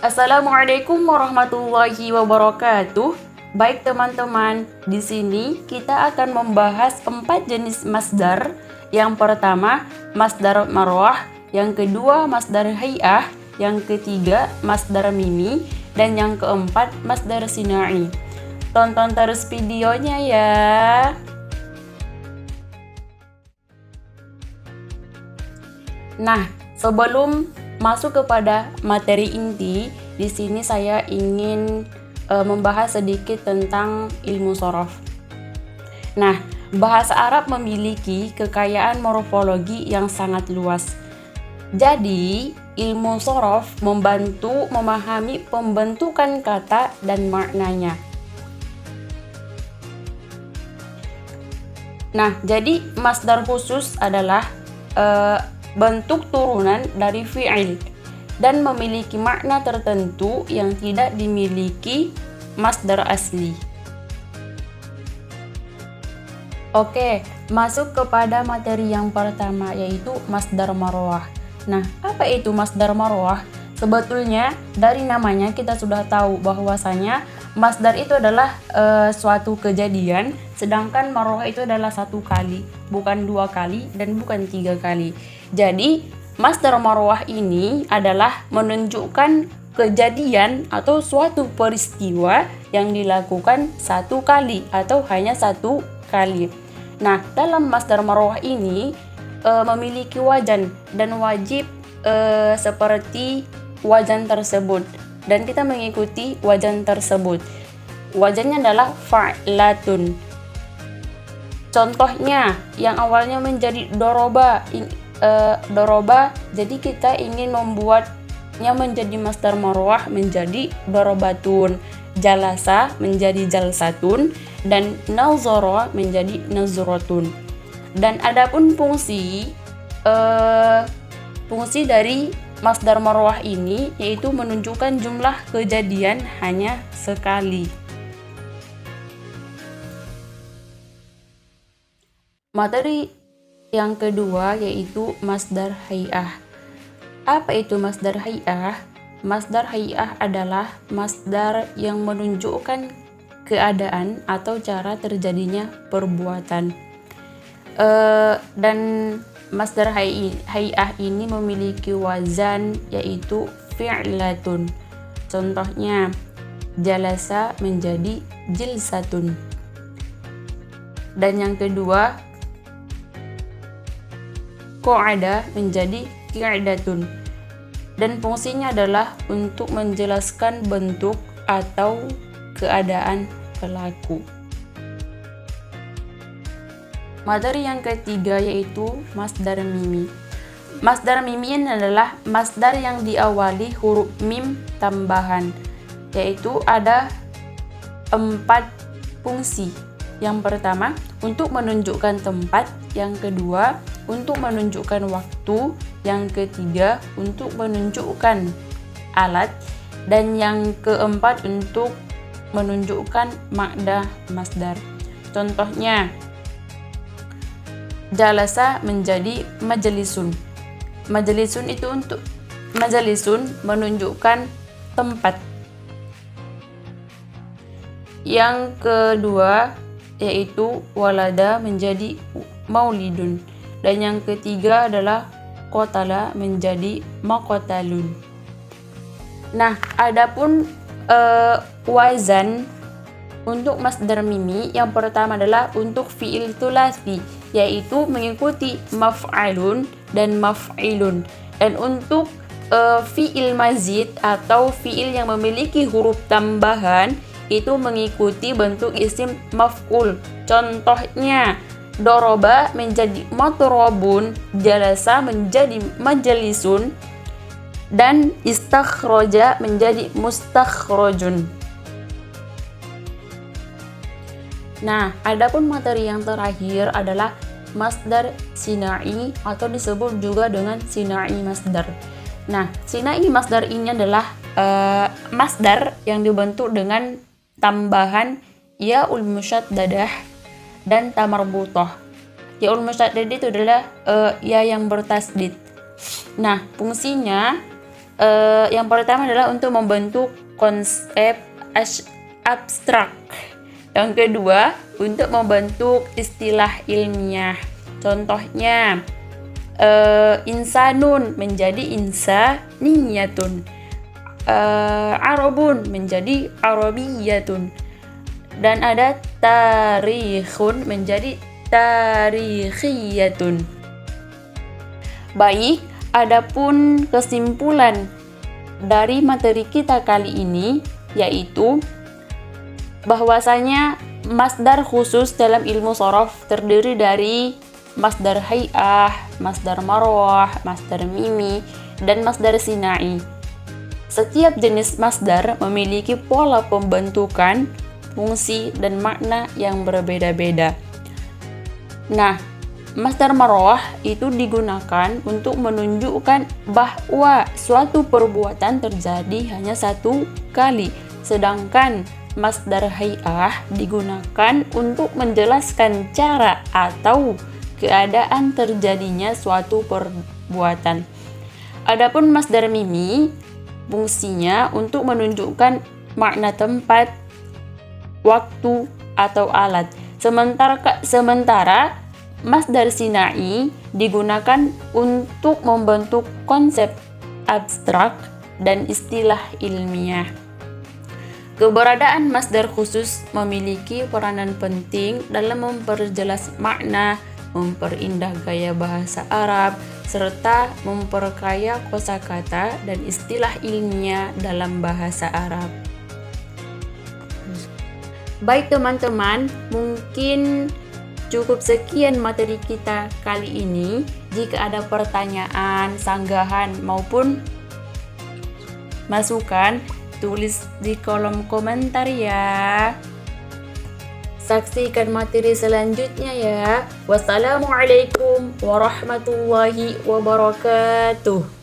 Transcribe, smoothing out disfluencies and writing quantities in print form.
Assalamualaikum warahmatullahi wabarakatuh. Baik teman-teman, di sini kita akan membahas 4 jenis masdar. Yang pertama, masdar marwah, yang kedua masdar hay'ah, yang ketiga masdar mimi, dan yang keempat masdar sina'i. Tonton terus videonya ya. Nah, sebelum masuk kepada materi inti, di sini saya ingin membahas sedikit tentang ilmu sorof. Nah, bahasa Arab memiliki kekayaan morfologi yang sangat luas. Jadi, ilmu sorof membantu memahami pembentukan kata dan maknanya. Nah, jadi masdar khusus adalah bentuk turunan dari fi'il dan memiliki makna tertentu yang tidak dimiliki masdar asli. Oke, masuk kepada materi yang pertama, yaitu masdar marwah. Nah, apa itu masdar marwah? Sebetulnya dari namanya kita sudah tahu bahwasanya masdar itu adalah suatu kejadian, sedangkan marwah itu adalah 1 kali, bukan 2 kali dan bukan 3 kali. Jadi masdar marwah ini adalah menunjukkan kejadian atau suatu peristiwa yang dilakukan 1 kali atau hanya 1 kali. Nah, dalam masdar marwah ini memiliki wajan dan wajib seperti wajan tersebut, dan kita mengikuti wajan tersebut. Wajannya adalah fa'latun. Contohnya yang awalnya menjadi doroba, jadi kita ingin membuatnya menjadi masdar marwah menjadi dorobatun, jalasa menjadi jalsatun, dan nazara menjadi nazratun. Dan adapun fungsi dari masdar marwah ini yaitu menunjukkan jumlah kejadian hanya sekali. Materi yang kedua yaitu masdar hay'ah. Apa itu masdar hay'ah? Masdar hay'ah adalah masdar yang menunjukkan keadaan atau cara terjadinya perbuatan. Dan masdar hay'ah ini memiliki wazan yaitu fi'latun. Contohnya, jalasa menjadi jilsatun. Dan yang kedua, qa'ada menjadi qi'datun. Dan fungsinya adalah untuk menjelaskan bentuk atau keadaan pelaku. Materi yang ketiga yaitu masdar mimi. Masdar mimi adalah masdar yang diawali huruf mim tambahan, yaitu ada 4 fungsi. Yang pertama, untuk menunjukkan tempat. Yang kedua, untuk menunjukkan waktu. Yang ketiga, untuk menunjukkan alat. Dan yang keempat, untuk menunjukkan makna masdar. Contohnya, jalasa menjadi majlisun. Majlisun menunjukkan tempat. Yang kedua yaitu walada menjadi maulidun, dan yang ketiga adalah qatala menjadi maqtalun. Nah, adapun wazan untuk masdar mimi, yang pertama adalah untuk fi'il tsulats, yaitu mengikuti maf'alun dan maf'ilun. Dan untuk fi'il mazid atau fi'il yang memiliki huruf tambahan itu mengikuti bentuk isim maf'ul. Contohnya, doroba menjadi matrobun, jalasa menjadi majlisun, dan istakhroja menjadi mustakhrojun. Nah, adapun materi yang terakhir adalah masdar sina'i atau disebut juga dengan sina'i masdar. Nah, sina'i masdar ini adalah masdar yang dibentuk dengan tambahan ya'ul musyaddadah dan ta marbutah. Ya'ul musyaddadah itu adalah ya yang bertasdid. Nah, fungsinya Yang pertama adalah untuk membentuk konsep abstrak. Yang kedua, untuk membentuk istilah ilmiah. Contohnya, insanun menjadi insaniyatun, arabun menjadi arabiyatun, dan ada tarikhun menjadi tarikhiyatun. Baik, adapun kesimpulan dari materi kita kali ini yaitu bahwasanya masdar khusus dalam ilmu shorof terdiri dari masdar hay'ah, masdar marwah, masdar mimi, dan masdar sinai. Setiap jenis masdar memiliki pola pembentukan, fungsi, dan makna yang berbeda-beda. Nah, masdar marwah itu digunakan untuk menunjukkan bahwa suatu perbuatan terjadi hanya satu kali, sedangkan masdar hay'ah digunakan untuk menjelaskan cara atau keadaan terjadinya suatu perbuatan. Adapun masdar mimi fungsinya untuk menunjukkan makna tempat, waktu, atau alat. Sementara masdar sinai digunakan untuk membentuk konsep abstrak dan istilah ilmiah. Keberadaan masdar khusus memiliki peranan penting dalam memperjelas makna, memperindah gaya bahasa Arab, serta memperkaya kosakata dan istilah ilmiah dalam bahasa Arab. Baik teman-teman, mungkin cukup sekian materi kita kali ini. Jika ada pertanyaan, sanggahan maupun masukan, tulis di kolom komentar ya. Saksikan materi selanjutnya ya. Wassalamualaikum warahmatullahi wabarakatuh.